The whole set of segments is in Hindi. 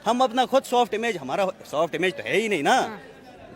हम अपना खुद सॉफ्ट इमेज, हमारा सॉफ्ट इमेज तो है ही नहीं ना,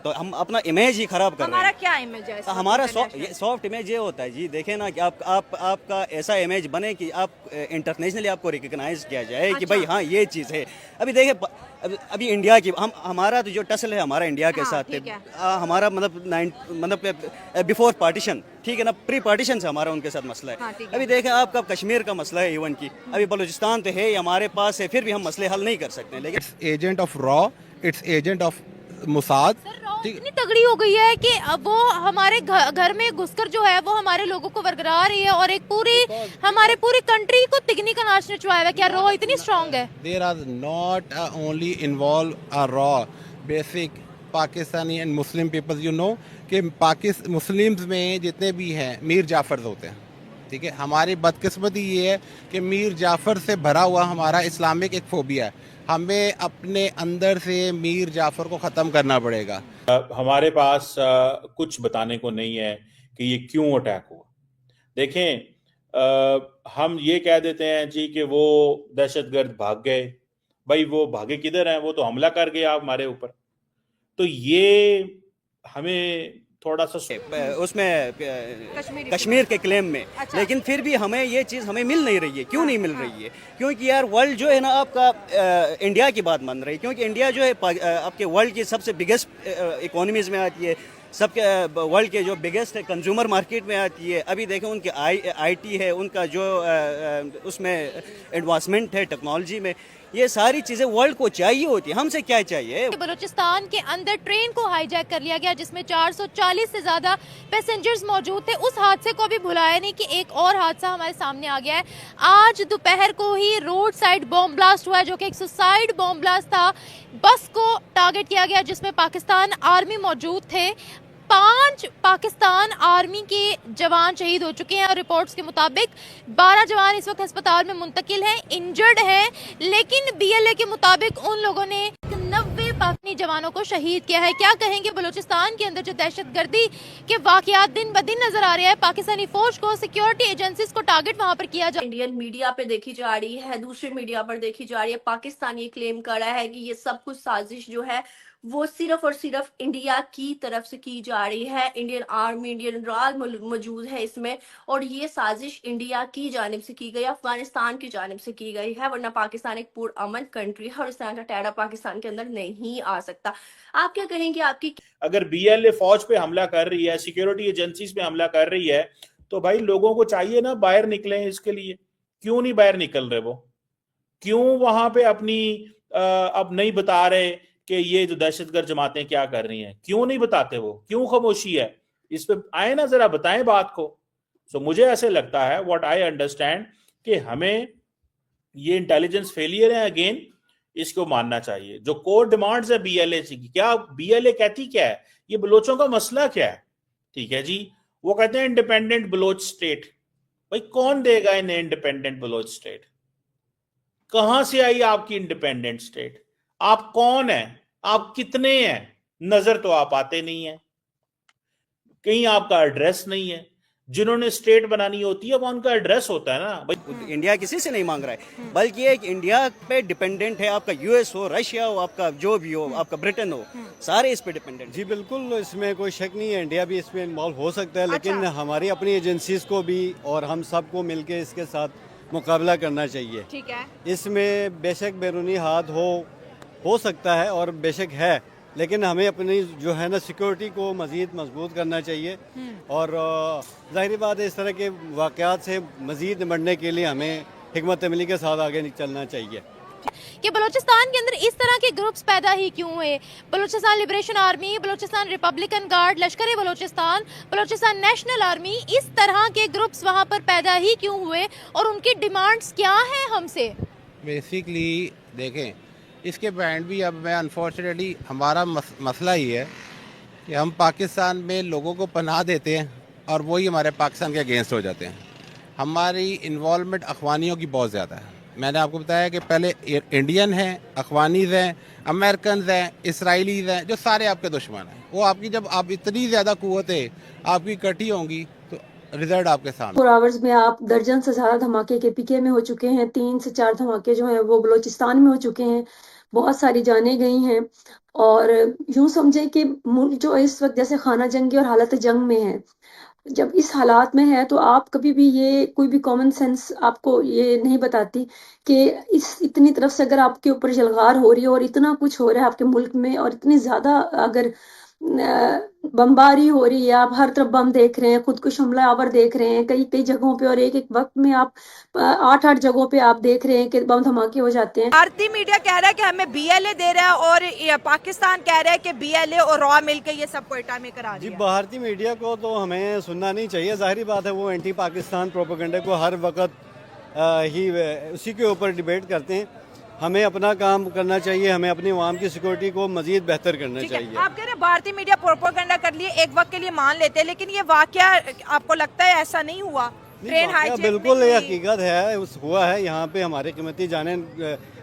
तो हम अपना इमेज ही खराब कर रहे हमारा हैं। क्या इमेज है इस वक्त हमारा international? सॉफ्ट इमेज ये होता है जी, देखें ना कि आपका ऐसा इमेज बने कि आप इंटरनेशनली आपको रिकग्नाइज किया जाए कि अच्छा। भाई हाँ ये चीज़ है। अभी देखें अभी इंडिया की हमारा तो जो टसल है हमारा इंडिया के हाँ, साथ ठीक है। हमारा मतलब बिफोर पार्टीशन, ठीक है ना, प्री पार्टीशन से हमारा उनके साथ मसला हाँ, है। ठीक है। अभी देखें आपका कश्मीर का मसला है इवन की, अभी बलूचिस्तान तो है ही हमारे पास है, फिर भी हम मसले हल नहीं कर सकते, लेकिन it's agent of raw, it's agent of Mossad. Sir raw ठीक, इतनी तगड़ी हो गई है कि अब वो हमारे घर में घुसकर जो है वो हमारे लोगों को वरगला रही है और एक पूरी हमारे पूरी कंट्री को तिगनी का नाच नचवाया हुआ है। क्या रॉ इतनी स्ट्रांग है? There are not only involve a raw basic Pakistani and Muslim people, you know कि मुस्लिम्स में जितने भी हैं मीर जाफर होते हैं, ठीक है। हमारी बदकिस्मती ये है कि मीर जाफर से भरा हुआ हमारा इस्लामिक एक फोबिया है। हमें अपने अंदर से मीर जाफर को ख़त्म करना पड़ेगा। हमारे पास कुछ बताने को नहीं है कि ये क्यों अटैक हुआ। देखें, हम ये कह देते हैं जी कि वो दहशतगर्द भाग गए। भाई वो भागे किधर हैं? वो तो हमला कर गया हमारे ऊपर। तो ये हमें थोड़ा सा उसमें कश्मीर के क्लेम में, अच्छा। लेकिन फिर भी हमें ये चीज़ हमें मिल नहीं रही है। क्यों नहीं मिल रही है? क्योंकि यार वर्ल्ड जो है ना आपका इंडिया की बात मान रही है, क्योंकि इंडिया जो है आपके वर्ल्ड की सबसे बिगेस्ट इकोनॉमीज में आती है, सबके वर्ल्ड के जो बिगेस्ट कंज्यूमर मार्केट में आती है। अभी देखें उनके आईटी है, उनका जो उसमें एडवांसमेंट है टेक्नोलॉजी में, ये सारी चीज़ें वर्ल्ड को चाहिए होती है, हमसे क्या चाहिए? बलूचिस्तान के अंदर ट्रेन को हाईजैक कर लिया गया जिसमें 440 से ज्यादा पैसेंजर्स मौजूद थे। उस हादसे को भी भुलाया नहीं कि एक और हादसा हमारे सामने आ गया है। आज दोपहर को ही रोड साइड बॉम्ब ब्लास्ट हुआ है जो कि एक सुसाइड बॉम्ब ब्लास्ट था। बस को टारगेट किया गया जिसमें पाकिस्तान आर्मी मौजूद थे। 5 पाकिस्तान आर्मी के जवान शहीद हो चुके हैं और रिपोर्ट्स के मुताबिक 12 जवान इस वक्त अस्पताल में मुंतकिल हैं, इंजर्ड हैं। लेकिन बीएलए के मुताबिक उन लोगों ने 90 पाकिस्तानी जवानों को शहीद किया है। क्या कहेंगे बलूचिस्तान के अंदर जो दहशतगर्दी के वाकयात दिन ब दिन नजर आ रहे हैं, पाकिस्तानी फौज को, सिक्योरिटी एजेंसीज को टारगेट वहां पर किया जा इंडियन मीडिया पे देखी जा रही है, दूसरे मीडिया पर देखी जा रही है। पाकिस्तान ये क्लेम कर रहा है कि ये सब कुछ साजिश जो है वो सिर्फ और सिर्फ इंडिया की तरफ से की जा रही है। इंडियन आर्मी, इंडियन रॉयल मौजूद है इसमें और ये साजिश इंडिया की जानिब से की गई, अफगानिस्तान की जानिब से की गई है। वरना पाकिस्तान एक पुरअमन कंट्री है और इस तरह का टेढ़ा पाकिस्तान के अंदर नहीं आ सकता। आप क्या कहेंगे? आपकी अगर बीएलए फौज पे हमला कर रही है, सिक्योरिटी एजेंसीज पे हमला कर रही है, तो भाई लोगों को चाहिए ना बाहर निकले। इसके लिए क्यों नहीं बाहर निकल रहे? वो क्यों वहां पे अपनी अब नहीं बता रहे कि ये जो दहशतगर्द जमातें क्या कर रही हैं? क्यों नहीं बताते? वो क्यों खामोशी है? इस पे आए ना, जरा बताएं बात को। सो मुझे ऐसे लगता है, व्हाट आई अंडरस्टैंड, कि हमें ये इंटेलिजेंस फेलियर है अगेन, इसको मानना चाहिए। जो कोर डिमांड्स है बीएलए की, क्या बीएलए कहती क्या है? ये बलोचों का मसला क्या है? ठीक है जी, वो कहते हैं इंडिपेंडेंट बलोच स्टेट। भाई कौन देगा इन्हें इंडिपेंडेंट बलोच स्टेट? कहां से आई आपकी इंडिपेंडेंट स्टेट? आप कौन है? आप कितने हैं? नजर तो आप आते नहीं है, कहीं आपका एड्रेस नहीं है। जिन्होंने स्टेट बनानी होती है वो उनका एड्रेस होता है ना भाई। इंडिया किसी से नहीं मांग रहा है, बल्कि एक इंडिया पे डिपेंडेंट है। आपका यूएस हो, रशिया हो, आपका जो भी हो, आपका ब्रिटेन हो, सारे इस पे डिपेंडेंट। जी बिल्कुल, इसमें कोई शक नहीं है, इंडिया भी इसमें इन्वॉल्व हो सकता है, लेकिन अच्छा। हमारी अपनी एजेंसीज को भी और हम सबको मिलके इसके साथ मुकाबला करना चाहिए। ठीक है। इसमें बेशक बैरूनी हाथ हो सकता है और बेशक है, लेकिन हमें अपनी जो है ना सिक्योरिटी को मज़ीद मजबूत करना चाहिए। और ज़ाहिर बात है इस तरह के वाक़यात से मज़ीद निपटने के लिए हमें हिकमत अमली के साथ आगे चलना चाहिए। कि बलूचिस्तान के अंदर इस तरह के ग्रुप्स पैदा ही क्यों हुए? Balochistan liberation army, Balochistan Republican guard, लश्कर बलूचिस्तान, बलूचिस्तान नेशनल आर्मी, इस तरह के ग्रुप्स वहां पर पैदा ही क्यों हुए और उनकी डिमांड्स क्या हैं हमसे? बेसिकली देखें, इसके बैंड भी अब मैं अनफॉर्चुनेटली हमारा मसला ही है कि हम पाकिस्तान में लोगों को पनाह देते हैं और वही हमारे पाकिस्तान के अगेंस्ट हो जाते हैं। हमारी इन्वॉल्वमेंट अफगानियों की बहुत ज़्यादा है। मैंने आपको बताया कि पहले इंडियन हैं, अफगानीज़ हैं, अमेरिकन हैं, इसराइलीज़ हैं, जो सारे आपके दुश्मन हैं। वो आपकी जब आप इतनी ज़्यादा क़ुव्वतें आपकी इकट्ठी होंगी तो रिजल्ट आपके सामने। 4 आवर्स में आप दर्जन से ज़्यादा धमाके केपीके में हो चुके हैं। 3 से 4 धमाके जो हैं वो बलूचिस्तान में हो चुके हैं। बहुत सारी जानें गई हैं। और यूं समझें कि मुल्क जो है इस वक्त जैसे खाना जंगी और हालत जंग में है। जब इस हालात में है तो आप कभी भी ये कोई भी कॉमन सेंस आपको ये नहीं बताती कि इस इतनी तरफ से अगर आपके ऊपर जलगार हो रही है और इतना कुछ हो रहा है आपके मुल्क में और इतनी ज्यादा अगर बमबारी हो रही है, आप हर तरफ बम देख रहे हैं, खुदकुश हमलावर देख रहे हैं कई कई जगहों पे और एक एक वक्त में आप 8-8 जगहों पे आप देख रहे हैं कि बम धमाके हो जाते हैं। भारतीय मीडिया कह रहा है कि हमें BLA दे रहा है और ये पाकिस्तान कह रहा है कि BLA और रॉ मिलकर ये सब क्वेटा में करा जी, दिया। भारतीय मीडिया को तो हमें सुनना नहीं चाहिए। जाहिर बात है वो एंटी पाकिस्तान प्रोपेगेंडा को हर वक्त ही उसी के ऊपर डिबेट करते हैं। हमें अपना काम करना चाहिए, हमें अपनी आवाम की सिक्योरिटी को मजीद बेहतर करना ठीक है, चाहिए। आप कह रहे हैं भारतीय मीडिया प्रोपेगेंडा कर लिए, एक वक्त के लिए मान लेते हैं, लेकिन ये वाकया आपको लगता है ऐसा नहीं हुआ? ट्रेन हाईजैक बिल्कुल नहीं ये हुई? हकीकत है, हुआ है। यहाँ पे हमारी कीमती जाने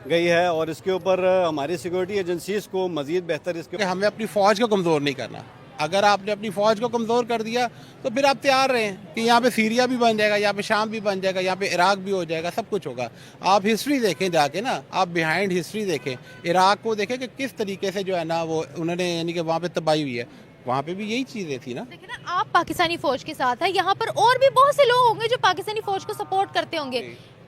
गई है और इसके ऊपर हमारी सिक्योरिटी एजेंसीज को मजीद बेहतर कि हमें अपनी फौज को कमज़ोर नहीं करना। अगर आपने अपनी फौज को कमज़ोर कर दिया तो फिर आप तैयार रहें कि यहाँ पे सीरिया भी बन जाएगा, यहाँ पे शाम भी बन जाएगा, यहाँ पे इराक भी हो जाएगा, सब कुछ होगा। आप हिस्ट्री देखें जाके ना, आप बिहाइंड हिस्ट्री देखें, इराक को देखें कि किस तरीके से जो है ना वो उन्होंने यानी कि वहाँ पे तबाही हुई है, वहाँ पे भी यही चीज़ें थी ना। देखिए ना, आप पाकिस्तानी फौज के साथ है, यहाँ पर और भी बहुत से लोग होंगे जो पाकिस्तानी फौज को सपोर्ट करते होंगे,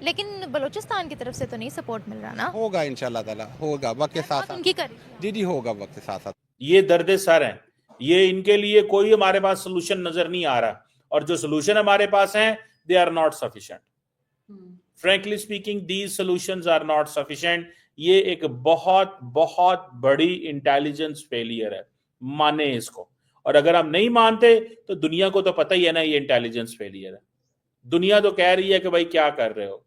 लेकिन बलूचिस्तान की तरफ से तो नहीं सपोर्ट मिल रहा ना। होगा इंशाल्लाह ताला, होगा वक्त के साथ बात साथ। उनकी करें। जी जी होगा वक्त के साथ साथ। ये दर्द सर हैं, ये इनके लिए कोई हमारे पास सोल्यूशन नजर नहीं आ रहा, और जो सोल्यूशन हमारे पास हैं they are not sufficient. Frankly speaking these solutions are not sufficient. ये एक बहुत बहुत बड़ी इंटेलिजेंस फेलियर है, माने इसको। और अगर हम नहीं मानते तो दुनिया को तो पता ही है ना ये इंटेलिजेंस फेलियर है। दुनिया तो कह रही है कि भाई क्या कर रहे हो।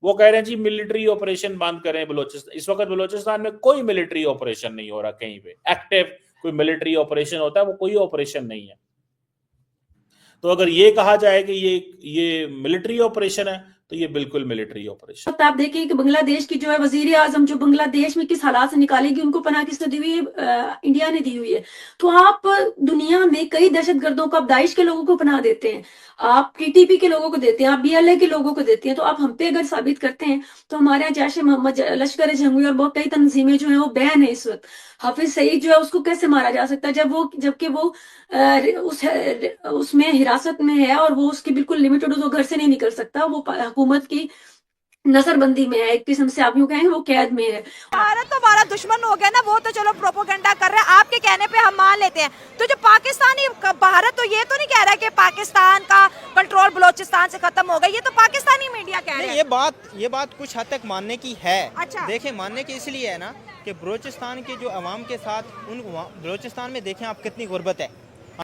वो कह रहे हैं जी मिलिट्री ऑपरेशन बंद करें बलोचिस्तान। इस वक्त बलोचिस्तान में कोई मिलिट्री ऑपरेशन नहीं हो रहा कहीं पे एक्टिव। कोई मिलिट्री ऑपरेशन होता है वो कोई ऑपरेशन नहीं है। तो अगर ये कहा जाए कि ये मिलिट्री ऑपरेशन है तो ये बिल्कुल मिलिट्री ऑपरेशन। तो आप देखिए कि बांग्लादेश की जो है वजीर आजम जो बांग्लादेश में किस हालात से निकालेगी, उनको पनाह किसने दी हुई है? इंडिया ने दी हुई है। तो आप दुनिया में कई दहशतगर्दों को, आप दाइश के लोगों को पनाह देते हैं, आप TTP के लोगों को देते हैं, आप BLA के लोगों को देते हैं। तो आप हम पे अगर साबित करते हैं तो हमारे यहाँ जैश ए मोहम्मद, लश्कर जंगजू और बहुत कई तंजीमें जो है वो बैन है इस वक्त। हाफिज सईद जो है उसको कैसे मारा जा सकता है जबकि वो उसमें हिरासत में है और वो उसकी बिल्कुल लिमिटेड, वो घर से नहीं निकल सकता, वो हुकूमत की नजरबंदी में है, एक किस्म से आप यूं कहें वो कैद में है। भारत तो हमारा दुश्मन हो गया ना, वो तो चलो प्रोपोगंडा कर रहे हैं, आपके कहने पे हम मान लेते हैं। तो जो पाकिस्तानी भारत तो ये तो नहीं कह रहा कि पाकिस्तान का कंट्रोल बलोचिस्तान से खत्म हो गया, ये तो पाकिस्तानी मीडिया कह रहे हैं। ये बात कुछ हद तक मानने की है। अच्छा। देखें, मानने की इसलिए है ना कि बलोचिस्तान के जो अवाम के साथ बलोचिस्तान में देखें आप कितनी गुर्बत है।